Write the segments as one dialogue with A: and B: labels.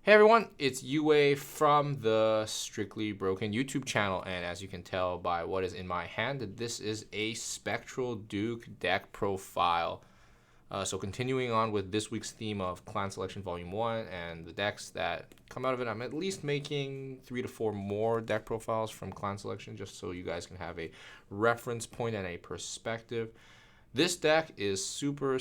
A: Hey everyone, it's Yue from the Strictly Broken YouTube channel, and as you can tell by what is in my hand, this is a Spectral Duke deck profile. So continuing on with this week's theme of Clan Selection Volume 1 and the decks that come out of it, I'm at least making 3 to 4 more deck profiles from Clan Selection just so you guys can have a reference point and a perspective. This deck is super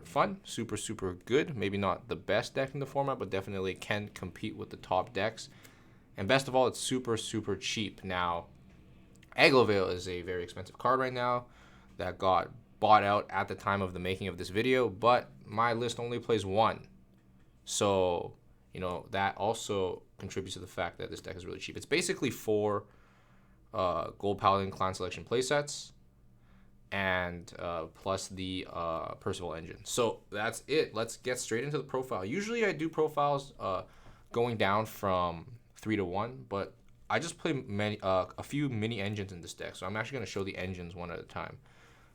A: fun, super good. Maybe not the best deck in the format, but definitely can compete with the top decks. And best of all, it's super cheap. Now, Aglovale is a very expensive card right now that got bought out at the time of the making of this video, but my list only plays one. So, you know, that also contributes to the fact that this deck is really cheap. It's basically 4 Gold Paladin Clan Selection playsets, and plus the Percival engine. So that's it. Let's get straight into the profile. Usually I do profiles going down from 3 to 1, but I just play a few mini engines in this deck. So I'm actually going to show the engines one at a time.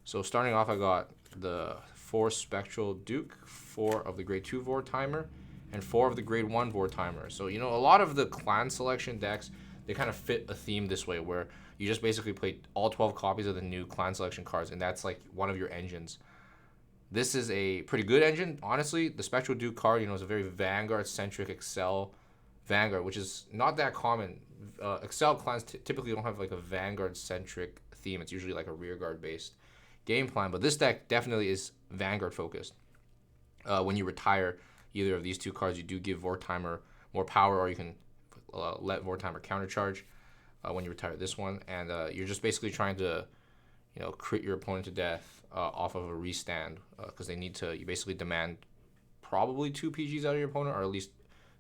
A: So starting off, I got the 4 Spectral Duke, 4 of the Grade 2 Vor Timer, and 4 of the Grade 1 Vor Timer. So, you know, a lot of the Clan Selection decks, they kind of fit a theme this way where you just basically play all 12 copies of the new Clan Selection cards, and that's like one of your engines. This is a pretty good engine. Honestly, the Spectral Duke card, you know, is a very Vanguard-centric Excel Vanguard, which is not that common. Excel clans typically don't have like a Vanguard-centric theme. It's usually like a rearguard-based game plan, but this deck definitely is Vanguard-focused. When you retire either of these 2 cards, you do give Vortimer more power, or you can let Vortimer countercharge when you retire this one, and you're just basically trying to, you know, crit your opponent to death off of a restand, because they need to. You basically demand probably 2 PGs out of your opponent, or at least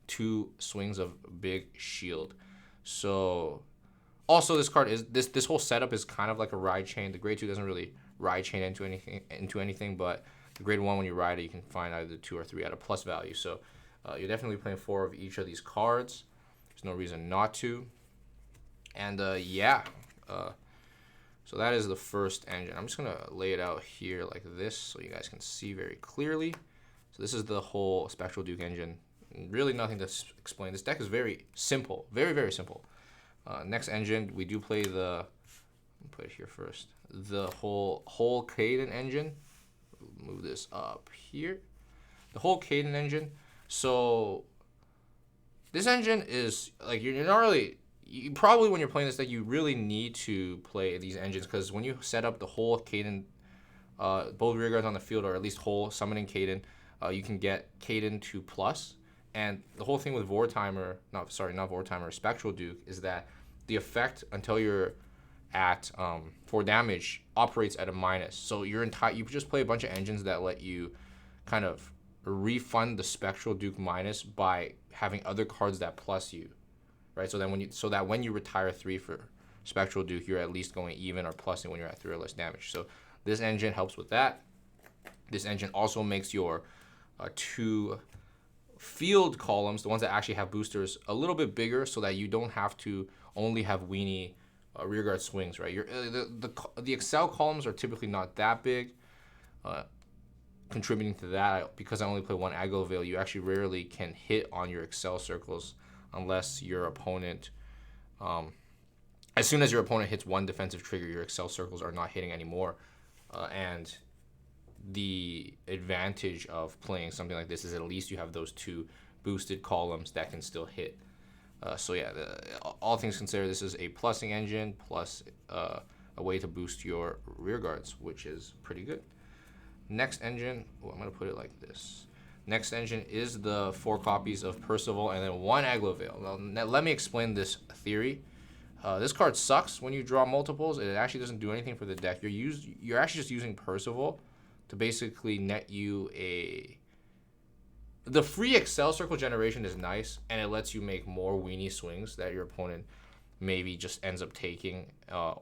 A: 2 swings of big shield. So, also this card is this whole setup is kind of like a ride chain. The Grade 2 doesn't really ride chain into anything, but the Grade 1, when you ride it, you can find either 2 or 3 at a plus value. So you're definitely playing 4 of each of these cards. There's no reason not to. And yeah, so that is the first engine. I'm just gonna lay it out here like this so you guys can see very clearly. So this is the whole Spectral Duke engine. Really nothing to explain. This deck is very simple, very simple. Next engine, we do play the, let me put it here first, the whole Caden engine. Move this up here. The whole Caden engine. So this engine is like, you're not really, you probably, when you're playing this deck, you really need to play these engines, because when you set up the whole Caden, both rear guards on the field, or at least whole summoning Caden, you can get Caden to plus. And the whole thing with Spectral Duke is that the effect until you're at 4 damage operates at a minus. So you just play a bunch of engines that let you kind of refund the Spectral Duke minus by having other cards that plus you. Right, so that when you retire 3 for Spectral Duke, you're at least going even or plusing when you're at 3 or less damage. So this engine helps with that. This engine also makes your 2 field columns, the ones that actually have boosters, a little bit bigger, so that you don't have to only have weenie rearguard swings. Right, the Excel columns are typically not that big. Contributing to that, because I only play 1 Aglovale, you actually rarely can hit on your Excel circles unless your opponent, as soon as your opponent hits 1 defensive trigger, your Excel circles are not hitting anymore. And the advantage of playing something like this is at least you have those 2 boosted columns that can still hit. So yeah, all things considered, this is a plussing engine plus a way to boost your rear guards, which is pretty good. Next engine, I'm going to put it like this. Next engine is the 4 copies of Percival and then 1 Aglovale. Now, let me explain this theory. This card sucks when you draw multiples. It actually doesn't do anything for the deck. You're actually just using Percival to basically net you the free Excel circle generation is nice, and it lets you make more weenie swings that your opponent maybe just ends up taking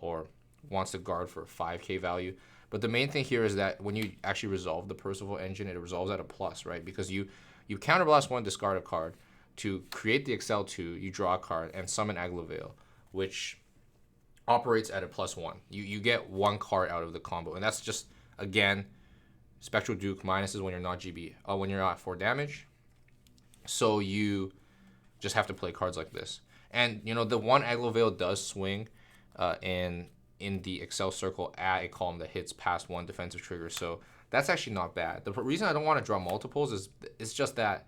A: or wants to guard for 5k value. But the main thing here is that when you actually resolve the Percival engine, it resolves at a plus, right? Because you counterblast 1, discard a card. To create the Excel 2, you draw a card and summon Aglovale, which operates at a +1. You get 1 card out of the combo, and that's just, again, Spectral Duke minuses when you're not GB, when you're at 4 damage. So you just have to play cards like this. And the one Aglovale does swing in the Excel circle at a column that hits past one defensive trigger, so that's actually not bad. The reason I don't want to draw multiples is it's just that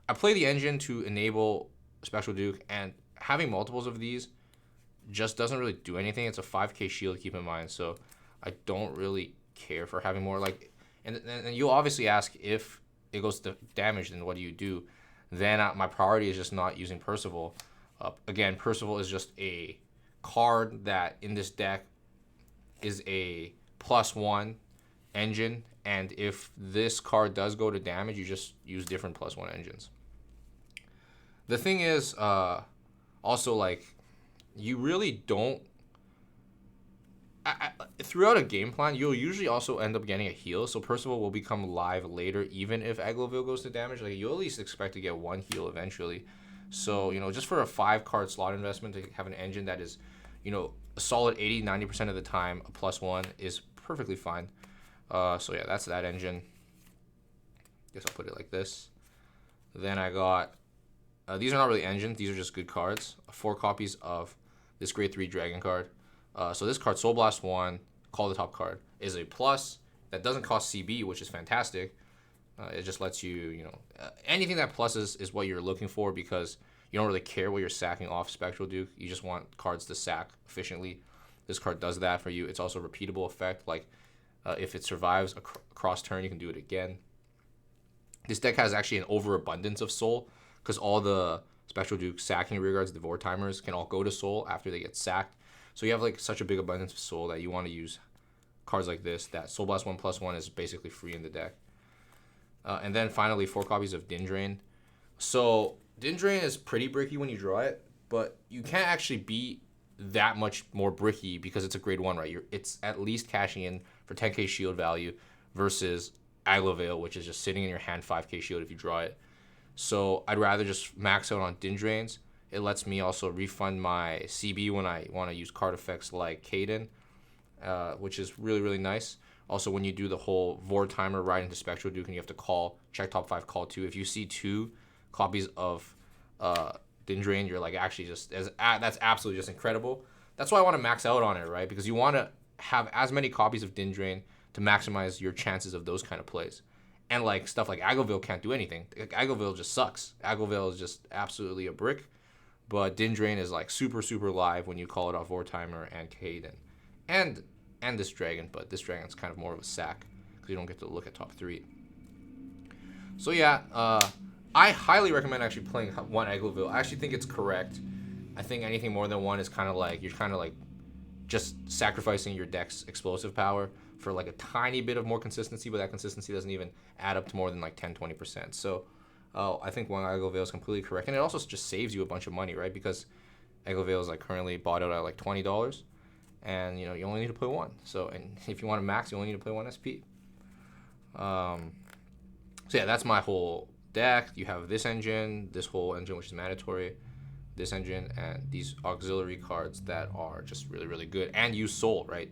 A: I play the engine to enable Spectral Duke, and having multiples of these just doesn't really do anything. It's a 5k shield, keep in mind, so I don't really care for having more. And you'll obviously ask, if it goes to damage, then what do you do? Then my priority is just not using Percival. Again, Percival is just a card that in this deck is a +1 engine, and if this card does go to damage, you just use different +1 engines. The thing is, also, like, you really don't. Throughout a game plan, you'll usually also end up getting a heal, so Percival will become live later, even if Aglovale goes to damage. Like, you'll at least expect to get one heal eventually. So, just for a 5-card slot investment to have an engine that is, a solid 80-90% of the time a +1 is perfectly fine. So yeah, that's that engine. Guess I'll put it like this. Then I got, these are not really engines, these are just good cards. 4 copies of this grade 3 dragon card. So this card, Soul Blast 1, call the top card, is a plus that doesn't cost CB, which is fantastic. It just lets you, anything that pluses is what you're looking for, because you don't really care what you're sacking off Spectral Duke. You just want cards to sack efficiently. This card does that for you. It's also a repeatable effect. Like, if it survives a cross turn, you can do it again. This deck has actually an overabundance of Soul, because all the Spectral Duke sacking rearguards, the Vor Timers, can all go to Soul after they get sacked. So you have like such a big abundance of Soul that you want to use cards like this, that Soul Blast 1/1 is basically free in the deck. And then finally, 4 copies of Din Drain. So Din Drain is pretty bricky when you draw it, but you can't actually be that much more bricky because it's a grade 1, right? It's at least cashing in for 10k shield value versus Aglovale, which is just sitting in your hand 5k shield if you draw it. So I'd rather just max out on Din Drains. It lets me also refund my CB when I want to use card effects like Kaden, which is really, really nice. Also, when you do the whole Vor Timer right into Spectral Duke and you have to call, check top 5, call 2. If you see 2 copies of Din Drain, you're like, actually that's absolutely just incredible. That's why I want to max out on it, right? Because you want to have as many copies of Din Drain to maximize your chances of those kind of plays. And like stuff like Aglovale can't do anything. Aglovale just sucks. Aglovale is just absolutely a brick. But Din Drain is like super, super live when you call it off Vor Timer and Kaden. And this dragon, but this dragon's kind of more of a sack because you don't get to look at top 3. So yeah, I highly recommend actually playing 1 Aglovale. I actually think it's correct. I think anything more than 1 is kind of like, you're kind of like just sacrificing your deck's explosive power for like a tiny bit of more consistency, but that consistency doesn't even add up to more than like 10-20%. So I think 1 Aglovale is completely correct, and it also just saves you a bunch of money, right? Because Aglovale is like currently bought out at like $20, and you only need to play 1. So, and if you want to max, you only need to play 1 SP. So yeah, that's my whole deck. You have this engine, this whole engine, which is mandatory, this engine, and these auxiliary cards that are just really, really good and use Soul, right?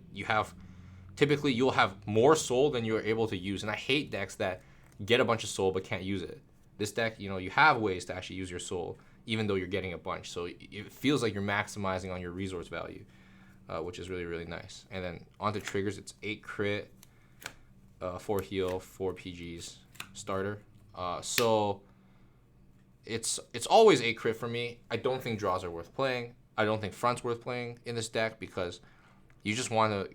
A: Typically you'll have more Soul than you're able to use, and I hate decks that get a bunch of Soul but can't use it. This deck, you have ways to actually use your Soul even though you're getting a bunch, so it feels like you're maximizing on your resource value, which is really, really nice. And then onto triggers, it's 8 crit, 4 heal, 4 PGs starter. So it's always 8 crit for me. I don't think draws are worth playing. I don't think front's worth playing in this deck because you just want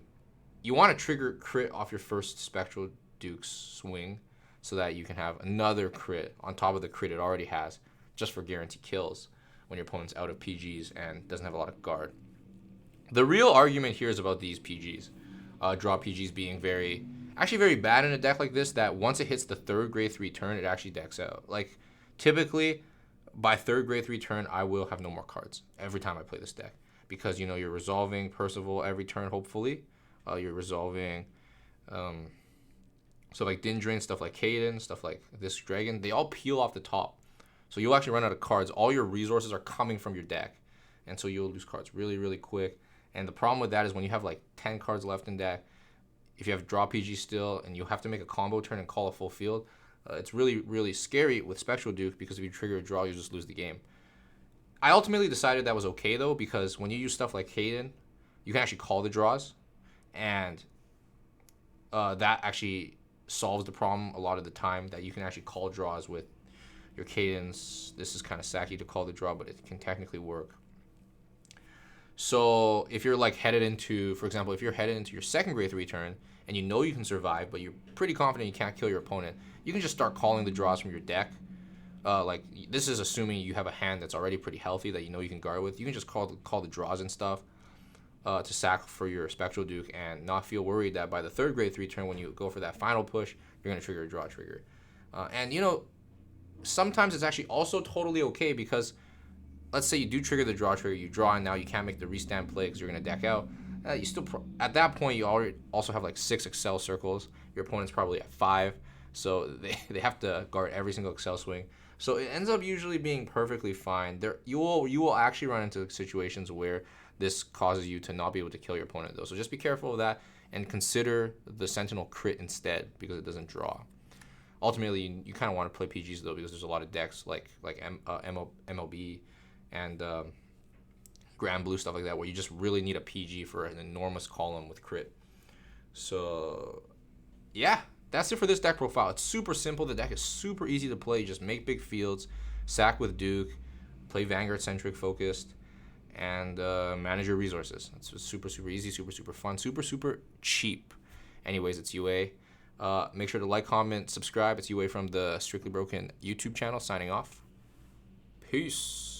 A: to trigger crit off your first Spectral Duke's swing so that you can have another crit on top of the crit it already has just for guaranteed kills when your opponent's out of PGs and doesn't have a lot of guard. The real argument here is about these PGs. Draw PGs being very bad in a deck like this, that once it hits the 3rd grade 3 turn, it actually decks out. Like, typically, by 3rd grade 3 turn, I will have no more cards every time I play this deck. Because, you're resolving Percival every turn, hopefully. You're resolving, so like Din Drain, stuff like Kaden, stuff like this dragon, they all peel off the top. So you'll actually run out of cards. All your resources are coming from your deck. And so you'll lose cards really, really quick. And the problem with that is when you have like 10 cards left in deck, if you have draw PG still and you have to make a combo turn and call a full field, it's really, really scary with Spectral Duke because if you trigger a draw, you just lose the game. I ultimately decided that was okay though, because when you use stuff like Hayden, you can actually call the draws, and that actually solves the problem a lot of the time, that you can actually call draws with your cadence. This is kind of sacky to call the draw, but it can technically work. So if you're like headed into, for example, if you're headed into your second grade 3 turn and you know you can survive, but you're pretty confident you can't kill your opponent, you can just start calling the draws from your deck. Like this is assuming you have a hand that's already pretty healthy that you know you can guard with. You can just call the draws and stuff to sack for your Spectral Duke and not feel worried that by the third grade 3 turn when you go for that final push, you're going to trigger a draw trigger. And you know, sometimes it's actually also totally okay, because let's say you do trigger the draw trigger, you draw, and now you can't make the restand play because you're going to deck out. You still at that point you already also have like 6 Excel circles. Your opponent's probably at 5, so they have to guard every single Excel swing. So it ends up usually being perfectly fine. You will actually run into situations where this causes you to not be able to kill your opponent though. So just be careful of that and consider the Sentinel crit instead, because it doesn't draw. Ultimately, you kind of want to play PGs though, because there's a lot of decks like MLB and Grand Blue, stuff like that, where you just really need a PG for an enormous column with crit. So yeah, that's it for this deck profile. It's super simple. The deck is super easy to play. You just make big fields, sack with Duke, play Vanguard centric focused, and manage your resources. It's super easy, super fun, super cheap. Anyways, it's UA. Make sure to like, comment, subscribe. It's UA from the Strictly Broken YouTube channel, signing off. Peace.